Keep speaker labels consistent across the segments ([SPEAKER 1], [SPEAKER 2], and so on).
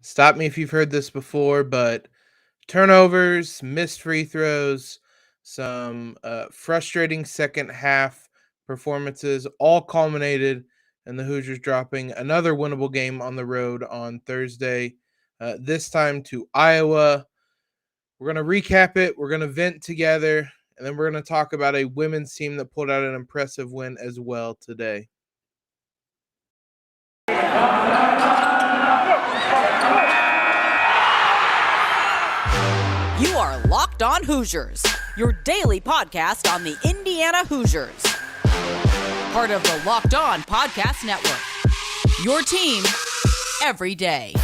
[SPEAKER 1] Stop me if you've heard this before, but turnovers, missed free throws, some frustrating second half performances all culminated in the Hoosiers dropping another winnable game on the road on Thursday, this time to Iowa. We're going to recap it, we're going to vent together, and then we're going to talk about a women's team that pulled out an impressive win as well today.
[SPEAKER 2] You are Locked On Hoosiers, your daily podcast on the Indiana Hoosiers. Part of the Locked On Podcast Network, your team every day.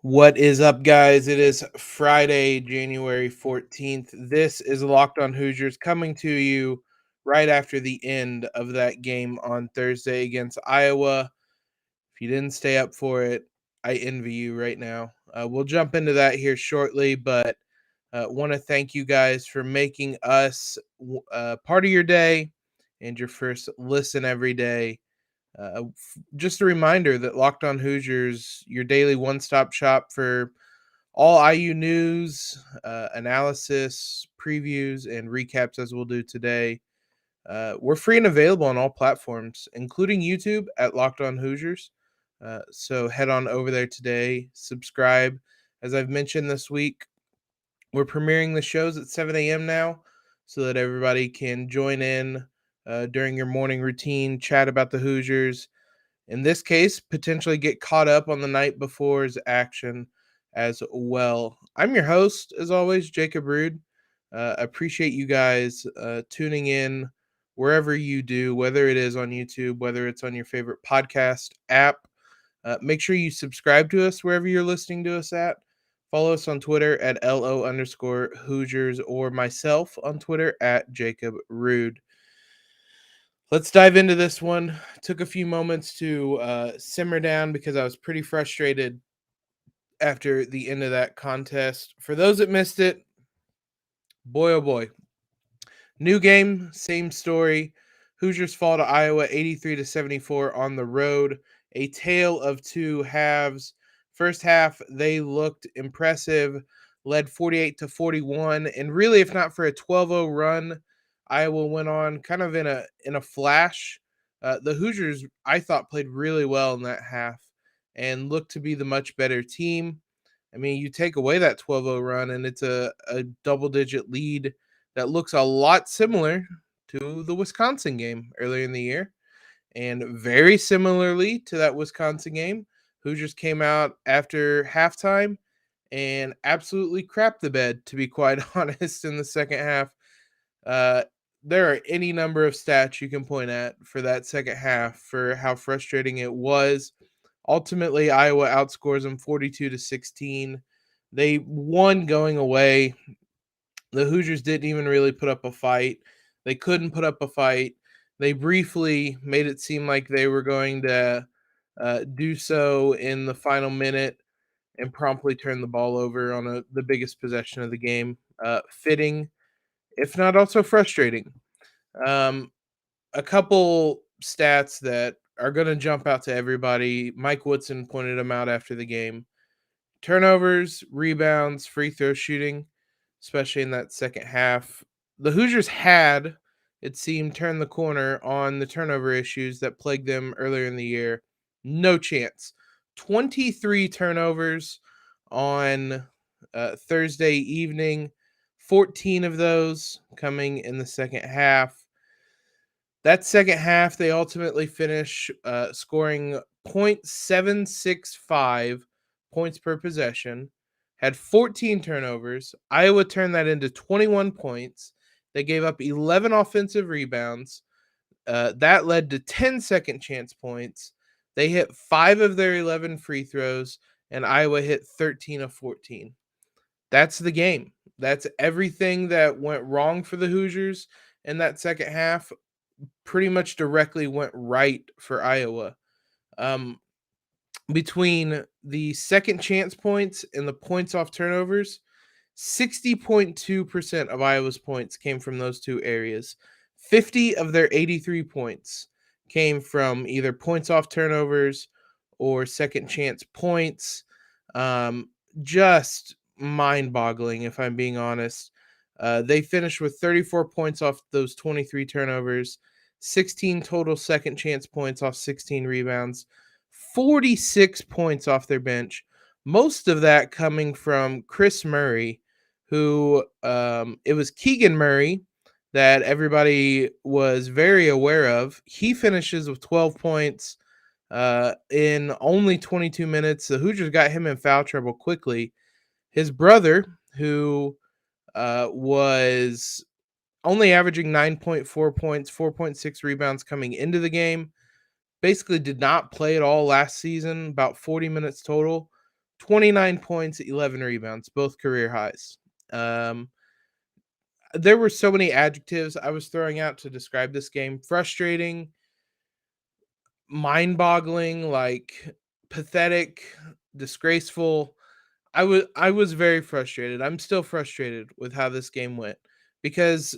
[SPEAKER 1] What is up, guys? It is Friday, January 14th. This is Locked On Hoosiers coming to you right after the end of that game on Thursday against Iowa. If you didn't stay up for it, I envy you right now. We'll jump into that here shortly, but want to thank you guys for making us part of your day and your first listen every day. Just a reminder that Locked On Hoosiers, your daily one-stop shop for all IU news, analysis, previews, and recaps as we'll do today. We're free and available on all platforms, including YouTube at Locked On Hoosiers. So head on over there today, subscribe. As I've mentioned this week, we're premiering the shows at 7 a.m. now so that everybody can join in during your morning routine, chat about the Hoosiers. In this case, potentially get caught up on the night before's action as well. I'm your host, as always, Jacob Rude. Appreciate you guys tuning in wherever you do, whether it is on YouTube, whether it's on your favorite podcast app. Make sure you subscribe to us wherever you're listening to us at. Follow us on Twitter at LO_Hoosiers or myself on Twitter at Jacob Rude. Let's dive into this one. Took a few moments to simmer down because I was pretty frustrated after the end of that contest. For those that missed it, boy, oh boy. New game, same story. Hoosiers fall to Iowa 83-74 on the road. A tale of two halves. First half, they looked impressive, led 48-41, and really, if not for a 12-0 run, Iowa went on kind of in a flash. The Hoosiers, I thought, played really well in that half and looked to be the much better team. I mean, you take away that 12-0 run, and it's a double-digit lead that looks a lot similar to the Wisconsin game earlier in the year. And very similarly to that Wisconsin game, Hoosiers came out after halftime and absolutely crapped the bed, to be quite honest, in the second half. There are any number of stats you can point at for that second half for how frustrating it was. Ultimately, Iowa outscores them 42-16. They won going away. The Hoosiers didn't even really put up a fight. They couldn't put up a fight. They briefly made it seem like they were going to do so in the final minute and promptly turn the ball over on the biggest possession of the game. Fitting, if not also frustrating. A couple stats that are going to jump out to everybody. Mike Woodson pointed them out after the game. Turnovers, rebounds, free throw shooting, especially in that second half. The Hoosiers had, it seemed, turned the corner on the turnover issues that plagued them earlier in the year. No chance. 23 turnovers on Thursday evening, 14 of those coming in the second half. That second half, they ultimately finish scoring .765 points per possession, had 14 turnovers. Iowa turned that into 21 points. They gave up 11 offensive rebounds. That led to 10 second chance points. They hit 5 of their 11 free throws, and Iowa hit 13 of 14. That's the game. That's everything that went wrong for the Hoosiers in that second half pretty much directly went right for Iowa. Between the second chance points and the points off turnovers, 60.2% of Iowa's points came from those two areas. 50 of their 83 points came from either points off turnovers or second chance points. Um, just mind boggling, if I'm being honest. They finished with 34 points off those 23 turnovers, 16 total second chance points off 16 rebounds, 46 points off their bench. Most of that coming from Chris Murray, who it was Keegan Murray that everybody was very aware of. He finishes with 12 points in only 22 minutes. The Hoosiers got him in foul trouble quickly. His brother, who was only averaging 9.4 points, 4.6 rebounds coming into the game, basically did not play at all last season, about 40 minutes total, 29 points, 11 rebounds, both career highs. There were so many adjectives I was throwing out to describe this game. Frustrating, mind-boggling, like pathetic, disgraceful. I was very frustrated. I'm still frustrated with how this game went because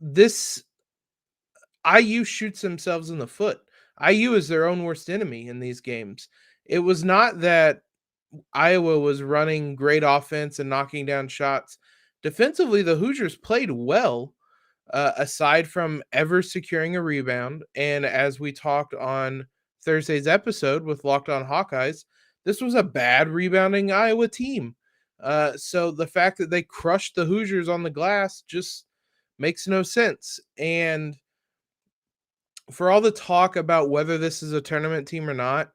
[SPEAKER 1] this IU shoots themselves in the foot. IU is their own worst enemy in these games. It was not that Iowa was running great offense and knocking down shots. Defensively, the Hoosiers played well, aside from ever securing a rebound. And as we talked on Thursday's episode with Locked On Hawkeyes, this was a bad rebounding Iowa team. So the fact that they crushed the Hoosiers on the glass just makes no sense. And for all the talk about whether this is a tournament team or not,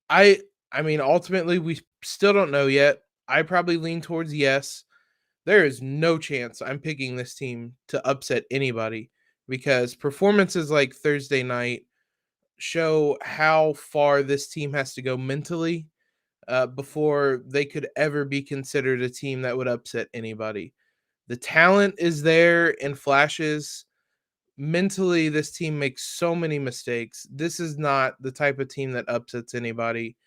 [SPEAKER 1] I I mean ultimately we still don't know yet. I probably lean towards yes. There is no chance I'm picking this team to upset anybody because performances like Thursday night show how far this team has to go mentally before they could ever be considered a team that would upset anybody. The talent is there in flashes. Mentally, this team makes so many mistakes. This is not the type of team that upsets anybody.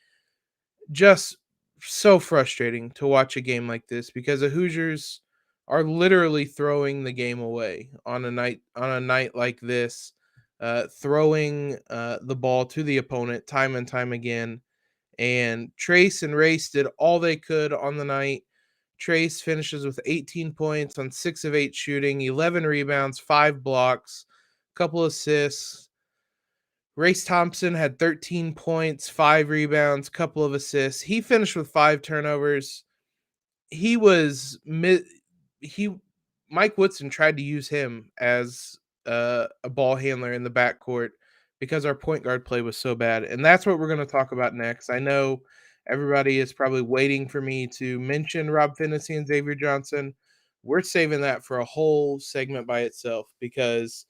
[SPEAKER 1] Just so frustrating to watch a game like this because the Hoosiers are literally throwing the game away on a night like this, throwing the ball to the opponent time and time again. And Trayce and Race did all they could on the night. Trayce finishes with 18 points on 6 of 8 shooting, 11 rebounds, 5 blocks, couple assists. Race Thompson had 13 points, 5 rebounds, couple of assists. He finished with 5 turnovers. He was he Mike Woodson tried to use him as a ball handler in the backcourt because our point guard play was so bad. And that's what we're going to talk about next. I know everybody is probably waiting for me to mention Rob Fennessy and Xavier Johnson. We're saving that for a whole segment by itself because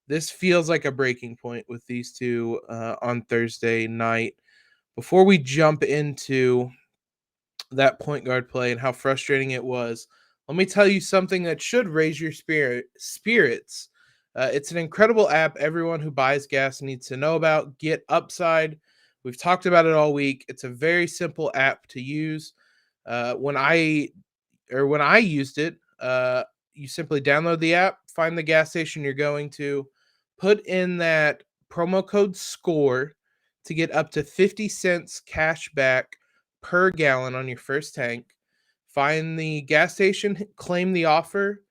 [SPEAKER 1] this feels like a breaking point with these two on Thursday night. Before we jump into that point guard play and how frustrating it was, let me tell you something that should raise your spirits. It's an incredible app everyone who buys gas needs to know about. Get Upside. We've talked about it all week. It's a very simple app to use. When I used it, you simply download the app, find the gas station you're going to, put in that promo code SCORE to get up to 50 cents cash back per gallon on your first tank. Find the gas station, claim the offer,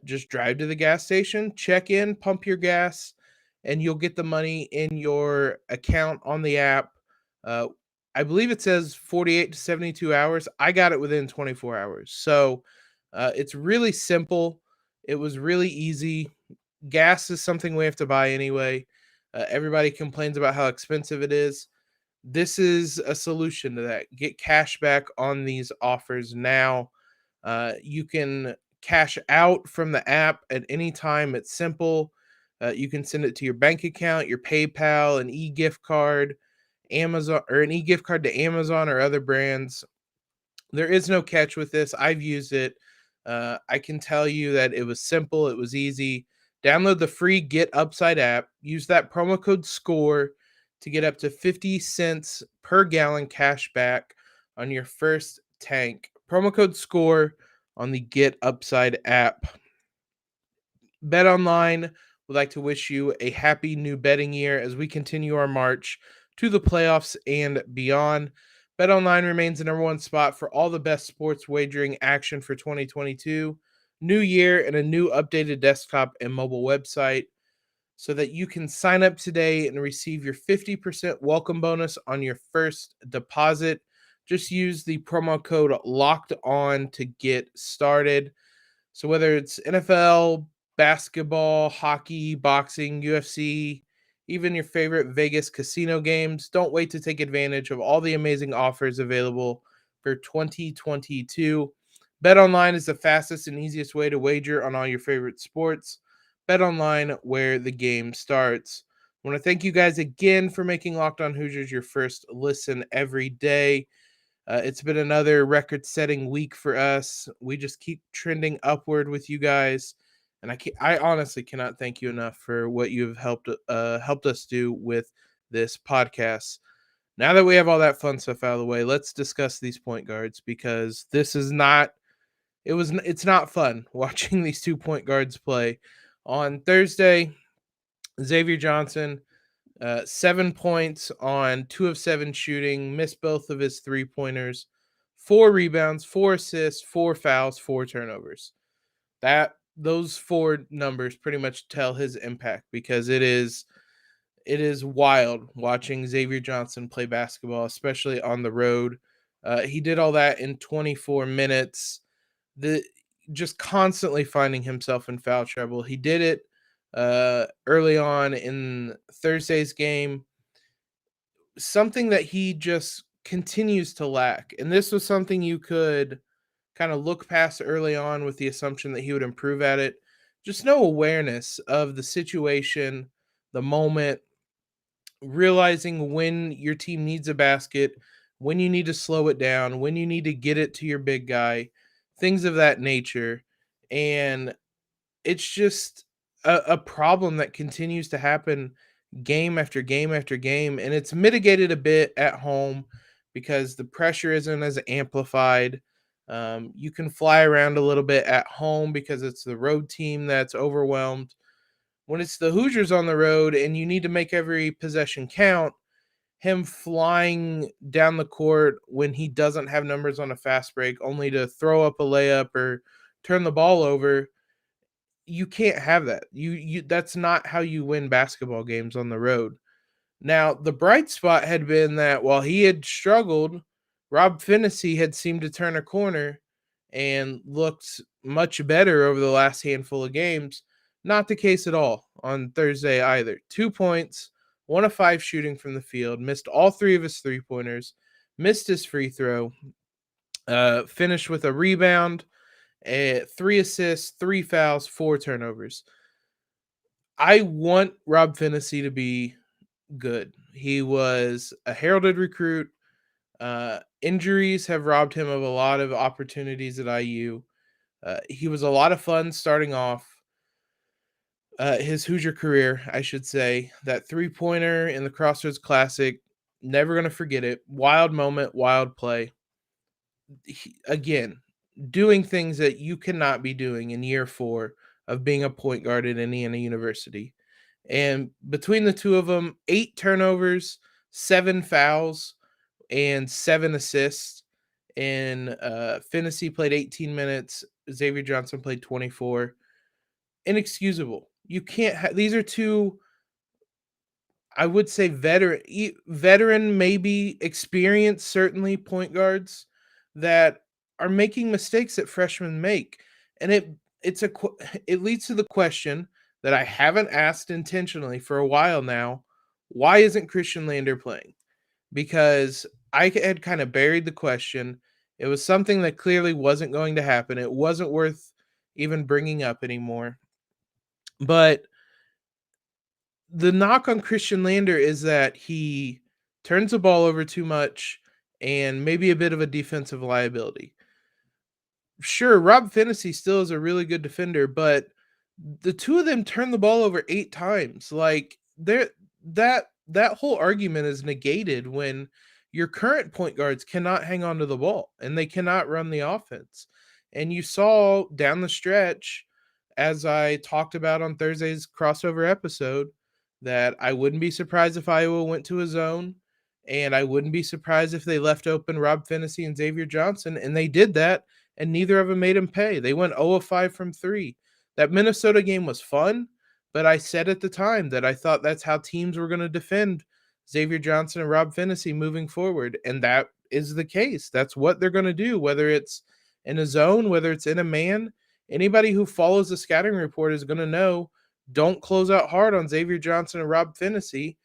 [SPEAKER 1] just drive to the gas station, check in, pump your gas, and you'll get the money in your account on the app. Uh, I believe it says 48 to 72 hours. I got it within 24 hours. So it's really simple. It was really easy. Gas is something we have to buy anyway. Everybody complains about how expensive it is. This is a solution to that. Get cash back on these offers now. You can cash out from the app at any time. It's simple. You can send it to your bank account, your PayPal, an e-gift card, Amazon, or an e-gift card to Amazon or other brands. There is no catch with this. I've used it. I can tell you that it was simple. It was easy. Download the free Get Upside app. Use that promo code SCORE to get up to 50 cents per gallon cash back on your first tank. Promo code SCORE on the Get Upside app. BetOnline would like to wish you a happy new betting year as we continue our march to the playoffs and beyond. BetOnline remains the number one spot for all the best sports wagering action for 2022. New year and a new updated desktop and mobile website so that you can sign up today and receive your 50% welcome bonus on your first deposit. Just use the promo code locked on to get started. So whether it's NFL, basketball, hockey, boxing, UFC, even your favorite Vegas casino games, don't wait to take advantage of all the amazing offers available for 2022. BetOnline is the fastest and easiest way to wager on all your favorite sports. BetOnline, where the game starts. I want to thank you guys again for making Locked On Hoosiers your first listen every day. It's been another record-setting week for us. We just keep trending upward with you guys, and I honestly cannot thank you enough for what you've helped us do with this podcast. Now that we have all that fun stuff out of the way, let's discuss these point guards because it's not fun watching these 2 point guards play. On Thursday, Xavier Johnson 7 points on 2 of 7 shooting, missed both of his 3-pointers, 4 rebounds, 4 assists, 4 fouls, 4 turnovers. Those 4 numbers pretty much tell his impact because it is wild watching Xavier Johnson play basketball, especially on the road. He did all that in 24 minutes. Just constantly finding himself in foul trouble. He did it early on in Thursday's game, something that he just continues to lack. And this was something you could kind of look past early on with the assumption that he would improve at it. Just no awareness of the situation, the moment, realizing when your team needs a basket, when you need to slow it down, when you need to get it to your big guy, things of that nature. And it's just a problem that continues to happen game after game after game. And it's mitigated a bit at home because the pressure isn't as amplified. You can fly around a little bit at home because it's the road team that's overwhelmed. When it's the Hoosiers on the road and you need to make every possession count, him flying down the court when he doesn't have numbers on a fast break, only to throw up a layup or turn the ball over, you can't have that. You That's not how you win basketball games on the road. Now, the bright spot had been that while he had struggled, Rob Fennessy had seemed to turn a corner and looked much better over the last handful of games. Not the case at all on Thursday either. 2 points, 1 of 5 shooting from the field, missed all 3 of his 3-pointers, missed his free throw, finished with a rebound, 3 assists, 3 fouls, 4 turnovers. I want Rob Fennessy to be good. He was a heralded recruit. Injuries have robbed him of a lot of opportunities at IU. He was a lot of fun starting off his Hoosier career, I should say. That 3-pointer in the Crossroads Classic, never going to forget it. Wild moment, wild play. Again, doing things that you cannot be doing in year 4 of being a point guard at Indiana University. And between the two of them, 8 turnovers, 7 fouls, and 7 assists. And Fennessy played 18 minutes. Xavier Johnson played 24. Inexcusable. You can't these are two, I would say, veteran, maybe experienced, certainly point guards that are making mistakes that freshmen make. And it leads to the question that I haven't asked intentionally for a while now. Why isn't Christian Lander playing? Because I had kind of buried the question. It was something that clearly wasn't going to happen. It wasn't worth even bringing up anymore. But the knock on Christian Lander is that he turns the ball over too much and maybe a bit of a defensive liability. Sure, Rob Fennessy still is a really good defender, but the two of them turn the ball over 8 times. Like that whole argument is negated when your current point guards cannot hang on to the ball and they cannot run the offense. And you saw down the stretch as I talked about on Thursday's crossover episode, that I wouldn't be surprised if Iowa went to a zone, and I wouldn't be surprised if they left open Rob Fennessy and Xavier Johnson, and they did that, and neither of them made him pay. They went 0 of 5 from 3. That Minnesota game was fun, but I said at the time that I thought that's how teams were going to defend Xavier Johnson and Rob Fennessy moving forward, and that is the case. That's what they're going to do, whether it's in a zone, whether it's in a man. Anybody who follows the scouting report is going to know, don't close out hard on Xavier Johnson and Rob Fennessy.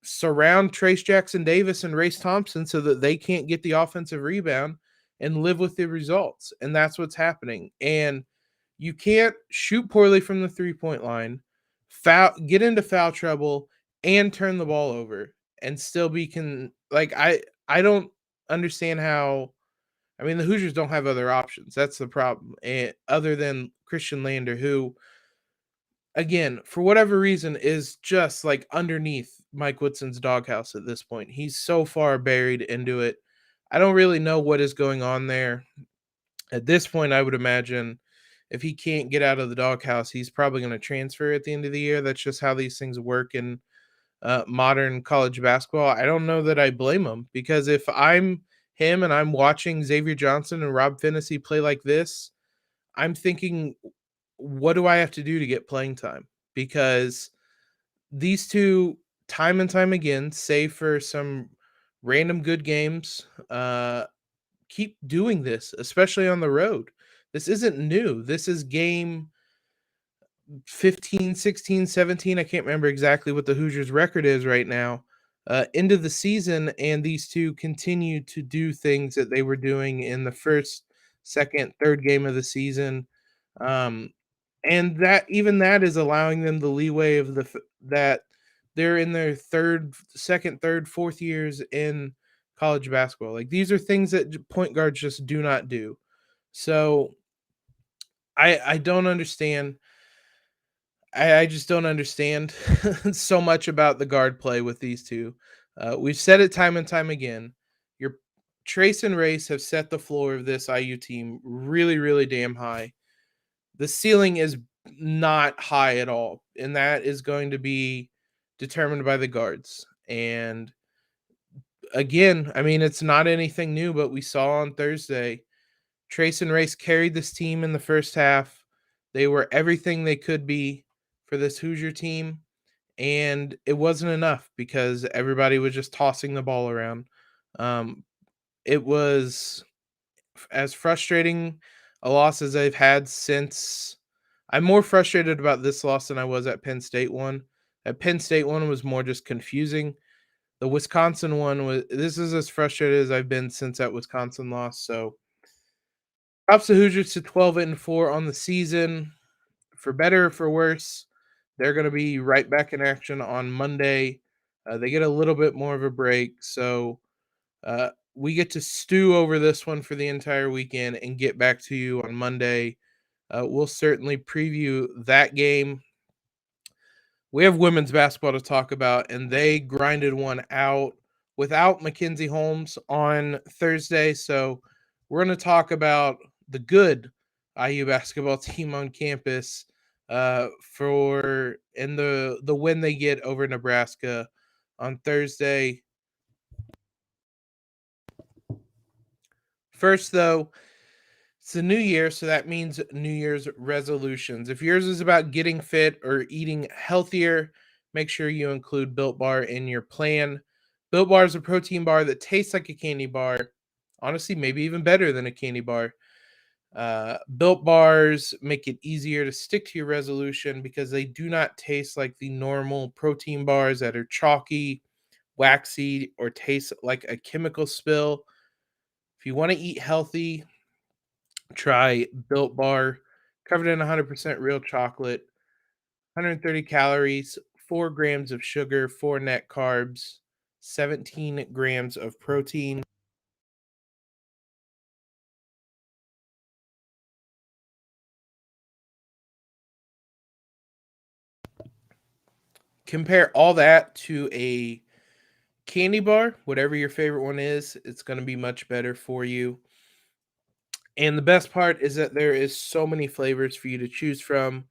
[SPEAKER 1] Surround Trayce Jackson Davis and Race Thompson so that they can't get the offensive rebound and live with the results. And that's what's happening. And you can't shoot poorly from the 3-point line, get into foul trouble, and turn the ball over and still be I don't understand how. I mean, the Hoosiers don't have other options. That's the problem. And other than Christian Lander, who, again, for whatever reason, is just like underneath Mike Woodson's doghouse at this point. He's so far buried into it. I don't really know what is going on there. At this point, I would imagine if he can't get out of the doghouse, he's probably going to transfer at the end of the year. That's just how these things work in modern college basketball. I don't know that I blame him, because if I'm him and I'm watching Xavier Johnson and Rob Fennessy play like this, I'm thinking, what do I have to do to get playing time? Because these two, time and time again, save for some random good games, keep doing this, especially on the road. This isn't new. This is game 15, 16, 17. I can't remember exactly what the Hoosiers record is right now, into the season, and these two continue to do things that they were doing in the first, second, third game of the season. Um, and that is allowing them the leeway of that they're in their second, third, fourth years in college basketball. Like, these are things that point guards just do not do. So I don't understand. I just don't understand so much about the guard play with these two. We've said it time and time again. Your Trayce and Race have set the floor of this IU team really, really damn high. The ceiling is not high at all, and that is going to be determined by the guards. And again, I mean, it's not anything new, but we saw on Thursday, Trayce and Race carried this team in the first half. They were everything they could be for this Hoosier team, and it wasn't enough because everybody was just tossing the ball around. It was as frustrating a loss as I've had since. I'm more frustrated about this loss than I was at Penn State one. At Penn State one was more just confusing. The Wisconsin one this is as frustrated as I've been since that Wisconsin loss. So props to Hoosiers to 12-4 on the season. For better or for worse, they're going to be right back in action on Monday. They get a little bit more of a break, so we get to stew over this one for the entire weekend and get back to you on Monday. We'll certainly preview that game. We have women's basketball to talk about, and they grinded one out without Mackenzie Holmes on Thursday. So we're going to talk about the good IU basketball team on campus and the win they get over Nebraska on Thursday. First, though, it's the new year, so that means New Year's resolutions. If yours is about getting fit or eating healthier, make sure you include Built Bar in your plan. Built Bar is a protein bar that tastes like a candy bar. Honestly, maybe even better than a candy bar. Built Bars make it easier to stick to your resolution because they do not taste like the normal protein bars that are chalky, waxy, or taste like a chemical spill. If you want to eat healthy, try Built Bar, covered in 100% real chocolate, 130 calories, 4 grams of sugar, 4 net carbs, 17 grams of protein. Compare all that to a candy bar, whatever your favorite one is, it's going to be much better for you. And the best part is that there is so many flavors for you to choose from.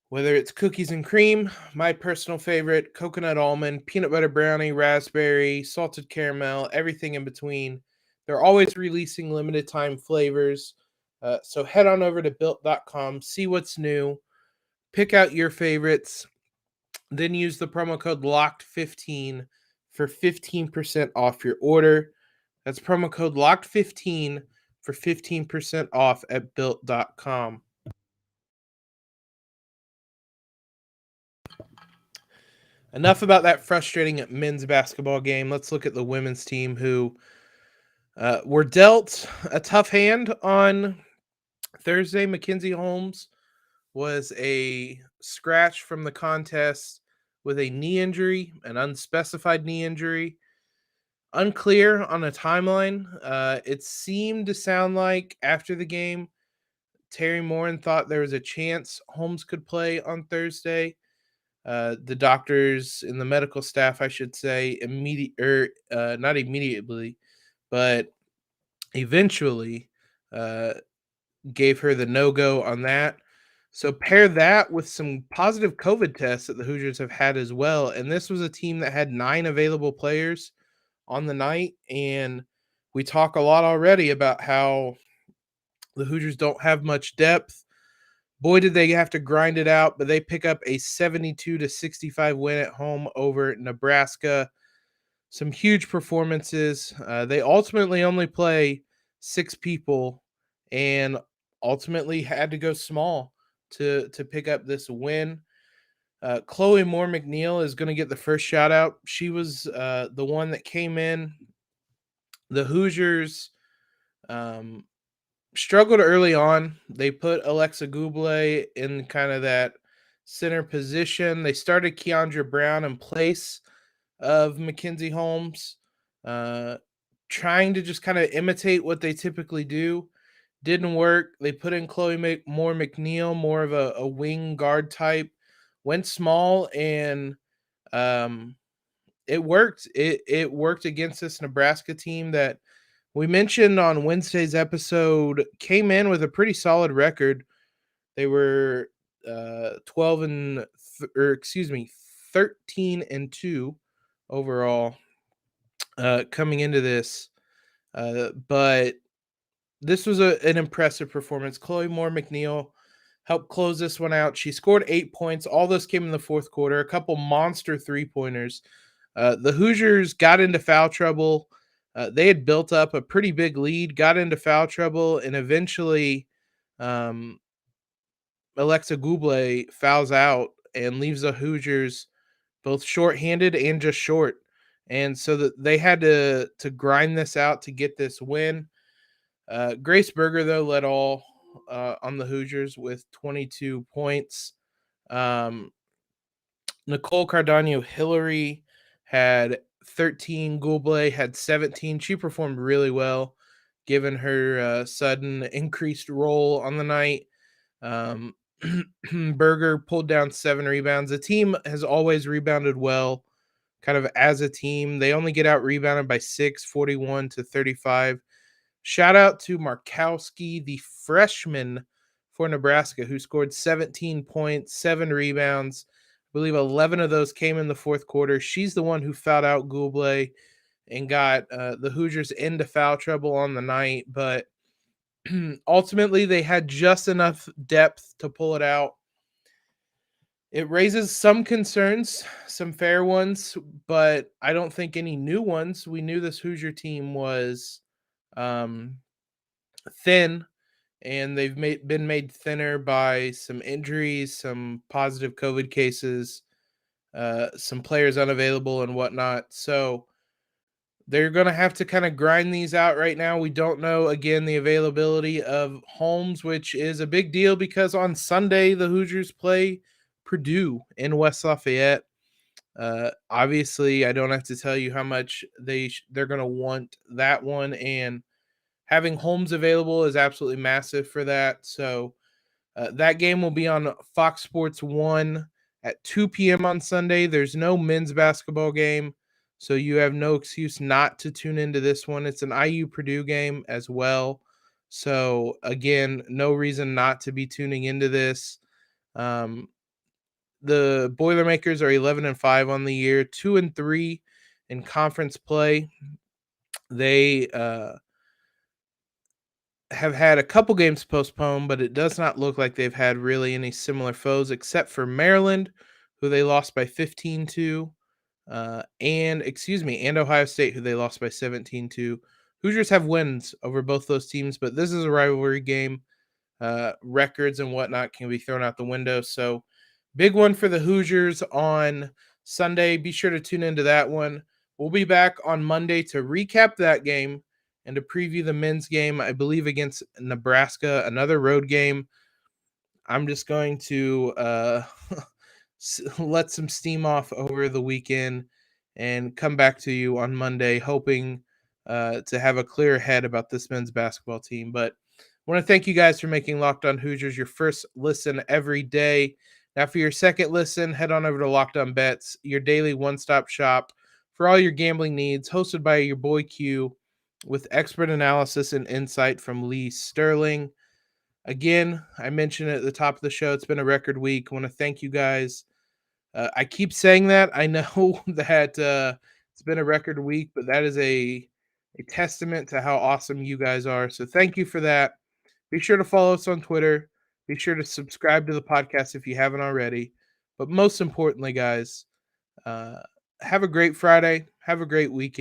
[SPEAKER 1] Whether it's cookies and cream, my personal favorite, coconut almond, peanut butter brownie, raspberry, salted caramel, everything in between. They're always releasing limited time flavors. So head on over to built.com, see what's new, pick out your favorites, then use the promo code LOCKED15 for 15% off your order. That's promo code LOCKED15 for 15% off at built.com. Enough about that frustrating men's basketball game. Let's look at the women's team who were dealt a tough hand on Thursday. Mackenzie Holmes was a scratch from the contest with a knee injury, an unspecified knee injury. Unclear on a timeline. It seemed to sound like after the game, Terry Morin thought there was a chance Holmes could play on Thursday. The doctors and the medical staff, I should say, not immediately, but eventually gave her the no-go on that. So pair that with some positive COVID tests that the Hoosiers have had as well. And this was a team that had 9 available players on the night. And we talk a lot already about how the Hoosiers don't have much depth. Boy, did they have to grind it out, but they pick up a 72-65 win at home over Nebraska. Some huge performances. They ultimately only play 6 people and ultimately had to go small to pick up this win. Chloe Moore McNeil is going to get the first shout out. She was the one that came in. The Hoosiers struggled early on. They put Alexa Gouble in kind of that center position. They started Keandra Brown in place of Mackenzie Holmes, trying to just kind of imitate what they typically do. Didn't work. They put in Chloe Moore McNeil, more of a wing guard type. Went small, and it worked. It worked against this Nebraska team that we mentioned on Wednesday's episode came in with a pretty solid record. They were 13-2 overall coming into this. But this was an impressive performance. Chloe Moore McNeil helped close this one out. She scored 8 points. All this came in the fourth quarter. A couple monster three-pointers. The Hoosiers got into foul trouble. They had built up a pretty big lead, got into foul trouble, and eventually Alexa Gouble fouls out and leaves the Hoosiers both short-handed and just short. And so that they had to grind this out to get this win. Grace Berger, though, led all on the Hoosiers with 22 points. Nicole Cardano-Hillary had 13. Gouble had 17. She performed really well, given her sudden increased role on the night. Berger pulled down 7 rebounds. The team has always rebounded well, kind of as a team. They only get out rebounded by 6, 41-35. Shout out to Markowski, the freshman for Nebraska, who scored 17 points, 7 rebounds. I believe 11 of those came in the fourth quarter. She's the one who fouled out Gouble and got the Hoosiers into foul trouble on the night. But ultimately, they had just enough depth to pull it out. It raises some concerns, some fair ones, but I don't think any new ones. We knew this Hoosier team was thin, and they've been made thinner by some injuries, some positive COVID cases, some players unavailable and whatnot. So they're going to have to kind of grind these out right now. We don't know, again, the availability of Holmes, which is a big deal because on Sunday, the Hoosiers play Purdue in West Lafayette. Obviously, I don't have to tell you how much they're going to want that one, and having Holmes available is absolutely massive for that. So that game will be on Fox Sports 1 at 2 p.m. on Sunday. There's no men's basketball game, so you have no excuse not to tune into this one. It's an IU Purdue game as well. So again, no reason not to be tuning into this. The Boilermakers are 11-5 on the year, 2-3 in conference play. They have had a couple games postponed, but it does not look like they've had really any similar foes except for Maryland, who they lost by 15 to, and Ohio State, who they lost by 17 to. Hoosiers have wins over both those teams, but this is a rivalry game. Records and whatnot can be thrown out the window. So, big one for the Hoosiers on Sunday. Be sure to tune into that one. We'll be back on Monday to recap that game and to preview the men's game, I believe, against Nebraska, another road game. I'm just going to let some steam off over the weekend and come back to you on Monday, hoping to have a clear head about this men's basketball team. But I want to thank you guys for making Locked On Hoosiers your first listen every day. Now, for your second listen, head on over to Locked On Bets, your daily one-stop shop for all your gambling needs, hosted by your boy Q, with expert analysis and insight from Lee Sterling. Again, I mentioned at the top of the show, it's been a record week. I want to thank you guys. I keep saying that. I know that it's been a record week, but that is a testament to how awesome you guys are. So thank you for that. Be sure to follow us on Twitter. Be sure to subscribe to the podcast if you haven't already. But most importantly, guys, have a great Friday. Have a great weekend.